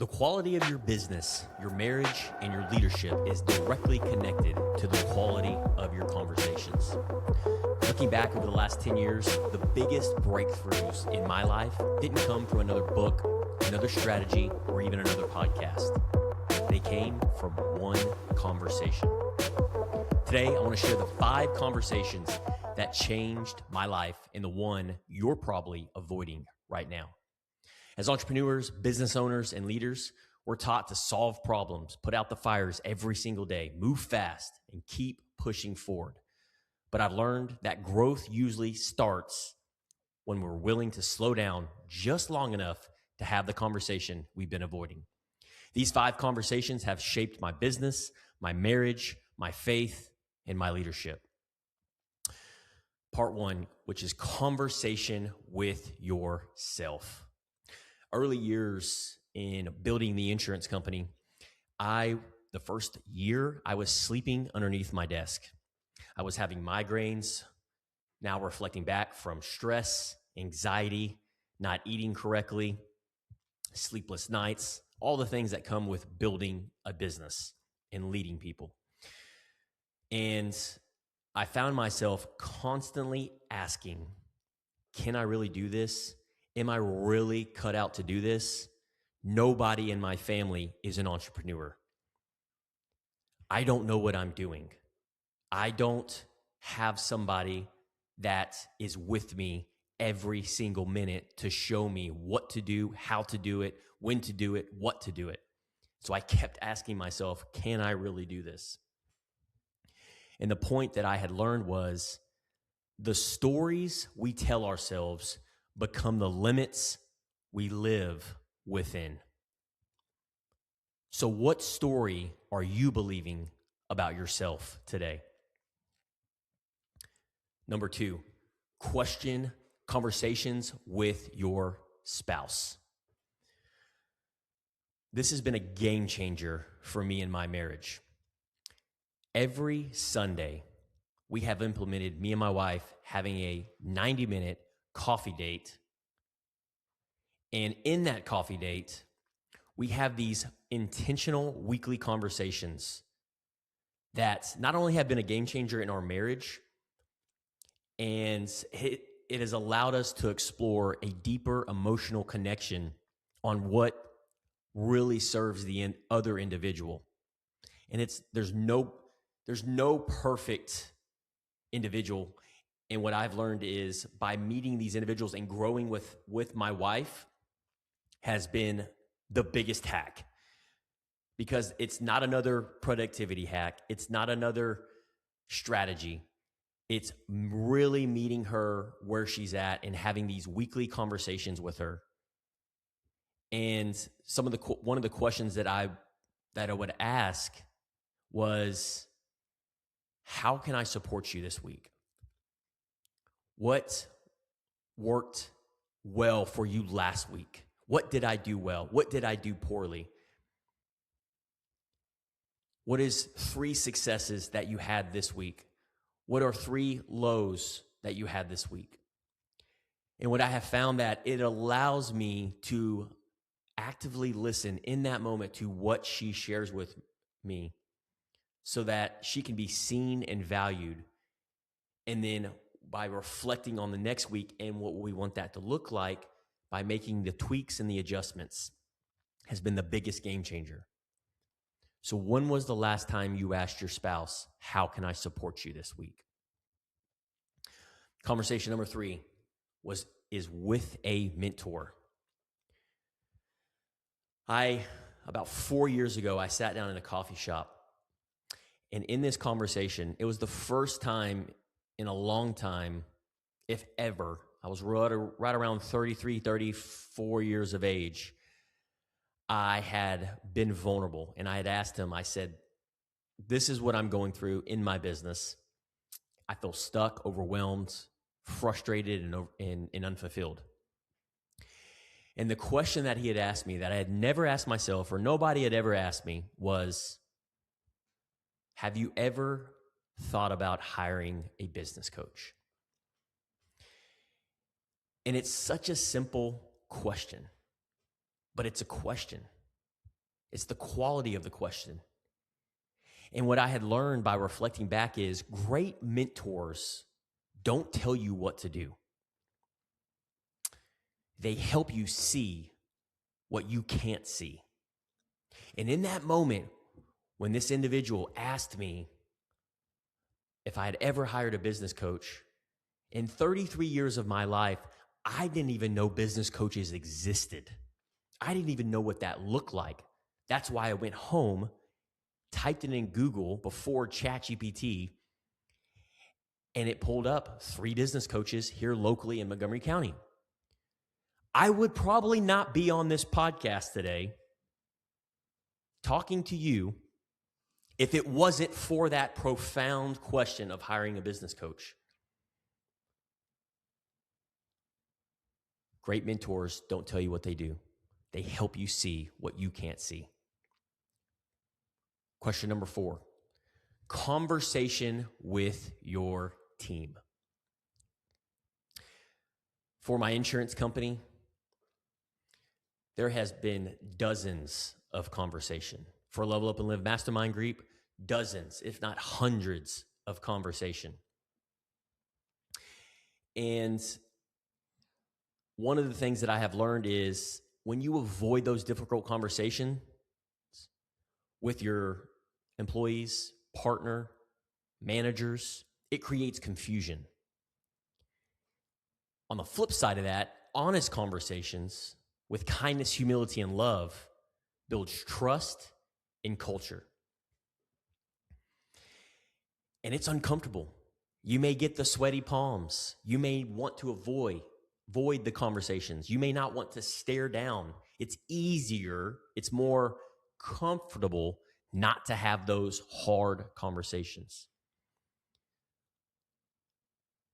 The quality of your business, your marriage, and your leadership is directly connected to the quality of your conversations. Looking back over the last 10 years, the biggest breakthroughs in my life didn't come from another book, another strategy, or even another podcast. They came from one conversation. Today, I want to share the 5 conversations that changed my life and the one you're probably avoiding right now. As entrepreneurs, business owners, and leaders, we're taught to solve problems, put out the fires every single day, move fast, and keep pushing forward. But I've learned that growth usually starts when we're willing to slow down just long enough to have the conversation we've been avoiding. These 5 conversations have shaped my business, my marriage, my faith, and my leadership. Part 1, which is conversation with yourself. Early years in building the insurance company, the first year, I was sleeping underneath my desk. I was having migraines, now reflecting back from stress, anxiety, not eating correctly, sleepless nights, all the things that come with building a business and leading people. And I found myself constantly asking, can I really do this? Am I really cut out to do this? Nobody in my family is an entrepreneur. I don't know what I'm doing. I don't have somebody that is with me every single minute to show me what to do, how to do it, when to do it, what to do it. So I kept asking myself, can I really do this? And the point that I had learned was the stories we tell ourselves become the limits we live within. So what story are you believing about yourself today? Number 2, question conversations with your spouse. This has been a game changer for me in my marriage. Every Sunday, we have implemented, me and my wife, having a 90-minute coffee date. And in that coffee date, we have these intentional weekly conversations that not only have been a game changer in our marriage, and it has allowed us to explore a deeper emotional connection on what really serves the other individual. And there's no perfect individual. And what I've learned is by meeting these individuals and growing with my wife has been the biggest hack, because it's not another productivity hack. It's not another strategy. It's really meeting her where she's at and having these weekly conversations with her. And one of the questions that I would ask was, how can I support you this week? What worked well for you last week? What did I do well? What did I do poorly? What is 3 successes that you had this week? What are 3 lows that you had this week? And what I have found that it allows me to actively listen in that moment to what she shares with me so that she can be seen and valued. And then by reflecting on the next week and what we want that to look like, by making the tweaks and the adjustments, has been the biggest game changer. So when was the last time you asked your spouse, how can I support you this week? Conversation number 3 is with a mentor. About 4 years ago, I sat down in a coffee shop. And in this conversation, it was the first time in a long time, if ever, I was right around 33, 34 years of age, I had been vulnerable. And I had asked him, I said, this is what I'm going through in my business. I feel stuck, overwhelmed, frustrated, and unfulfilled. And the question that he had asked me that I had never asked myself or nobody had ever asked me was, have you ever thought about hiring a business coach? And it's such a simple question, but it's a question. It's the quality of the question. And what I had learned by reflecting back is great mentors don't tell you what to do. They help you see what you can't see. And in that moment, when this individual asked me if I had ever hired a business coach, in 33 years of my life, I didn't even know business coaches existed. I didn't even know what that looked like. That's why I went home, typed it in Google before ChatGPT, and it pulled up 3 business coaches here locally in Montgomery County. I would probably not be on this podcast today talking to you if it wasn't for that profound question of hiring a business coach. Great mentors don't tell you what they do. They help you see what you can't see. Question number 4, conversation with your team. For my insurance company, there has been dozens of conversation. For Level Up and Live Mastermind Group, dozens, if not hundreds of conversation. And one of the things that I have learned is when you avoid those difficult conversations with your employees, partner, managers, it creates confusion. On the flip side of that, honest conversations with kindness, humility, and love builds trust and culture. And it's uncomfortable. You may get the sweaty palms. You may want to avoid the conversations. You may not want to stare down. It's easier, it's more comfortable not to have those hard conversations.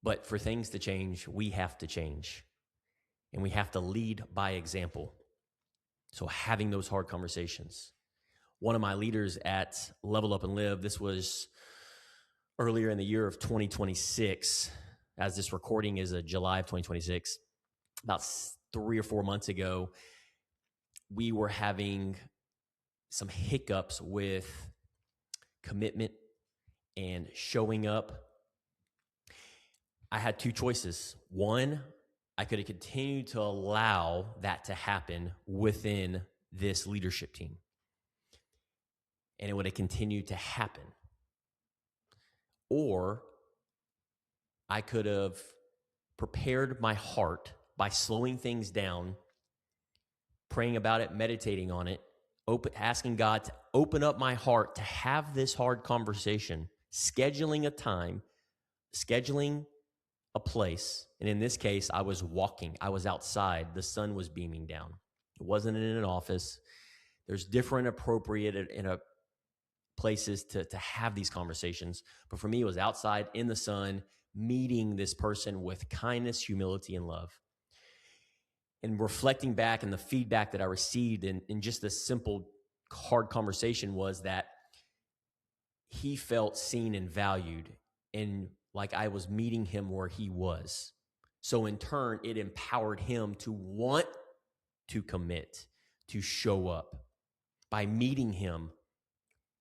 But for things to change, we have to change. And we have to lead by example. So having those hard conversations. One of my leaders at Level Up and Live, this was earlier in the year of 2026, as this recording is July of 2026, about 3 or 4 months ago, we were having some hiccups with commitment and showing up. I had 2 choices. One, I could have continued to allow that to happen within this leadership team, and it would have continued to happen. Or I could have prepared my heart by slowing things down, praying about it, meditating on it, asking God to open up my heart to have this hard conversation, scheduling a time, scheduling a place. And in this case, I was walking. I was outside. The sun was beaming down. It wasn't in an office. There's different appropriate places to have these conversations. But for me, it was outside in the sun, meeting this person with kindness, humility, and love. And reflecting back and the feedback that I received in just this simple, hard conversation was that he felt seen and valued, and like I was meeting him where he was. So in turn, it empowered him to want to commit, to show up by meeting him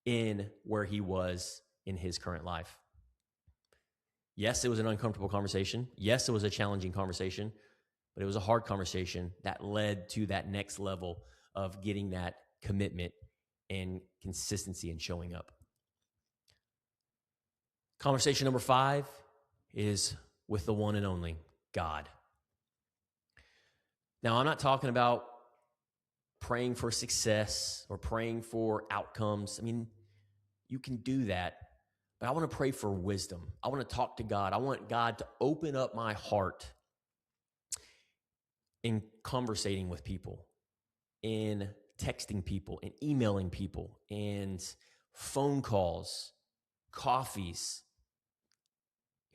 in where he was in his current life. Yes, it was an uncomfortable conversation. Yes, it was a challenging conversation, but it was a hard conversation that led to that next level of getting that commitment and consistency in showing up. Conversation number 5 is with the one and only God. Now, I'm not talking about praying for success or praying for outcomes. I mean, you can do that, but I want to pray for wisdom. I want to talk to God. I want God to open up my heart in conversating with people, in texting people, in emailing people, and phone calls, coffees.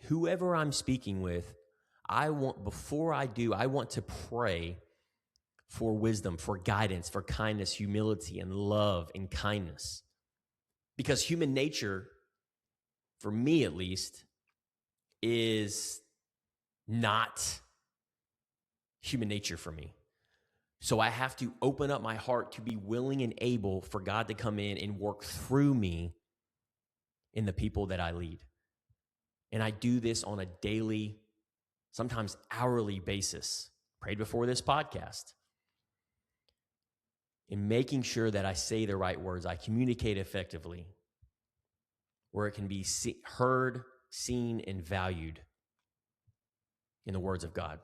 Whoever I'm speaking with, before I want to pray for wisdom, for guidance, for kindness, humility, and love and kindness. Because human nature, for me at least, is not human nature for me. So I have to open up my heart to be willing and able for God to come in and work through me in the people that I lead. And I do this on a daily, sometimes hourly basis. Prayed before this podcast. In making sure that I say the right words, I communicate effectively, where it can be heard, seen, and valued in the words of God.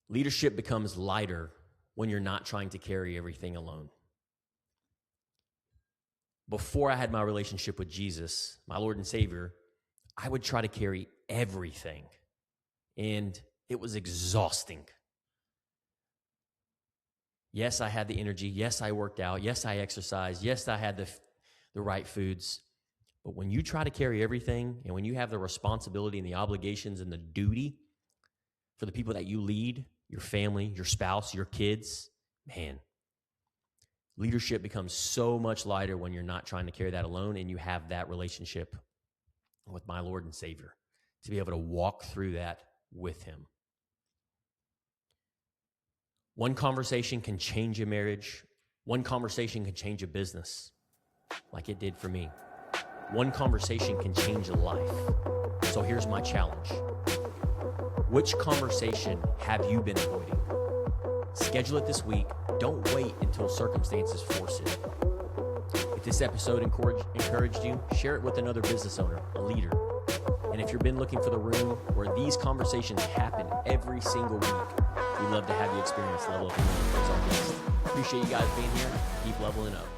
Leadership becomes lighter when you're not trying to carry everything alone. Before I had my relationship with Jesus, my Lord and Savior, I would try to carry everything, and it was exhausting. Yes, I had the energy. Yes, I worked out. Yes, I exercised. Yes, I had the right foods. But when you try to carry everything, and when you have the responsibility and the obligations and the duty for the people that you lead, your family, your spouse, your kids, man, leadership becomes so much lighter when you're not trying to carry that alone and you have that relationship with my Lord and Savior to be able to walk through that with him. One conversation can change a marriage. One conversation can change a business, like it did for me. One conversation can change a life. So here's my challenge. Which conversation have you been avoiding? Schedule it this week. Don't wait until circumstances force it. If this episode encouraged you, share it with another business owner, a leader. And if you've been looking for the room where these conversations happen every single week, we'd love to have you experience Level Up as our guest. Appreciate you guys being here. Keep leveling up.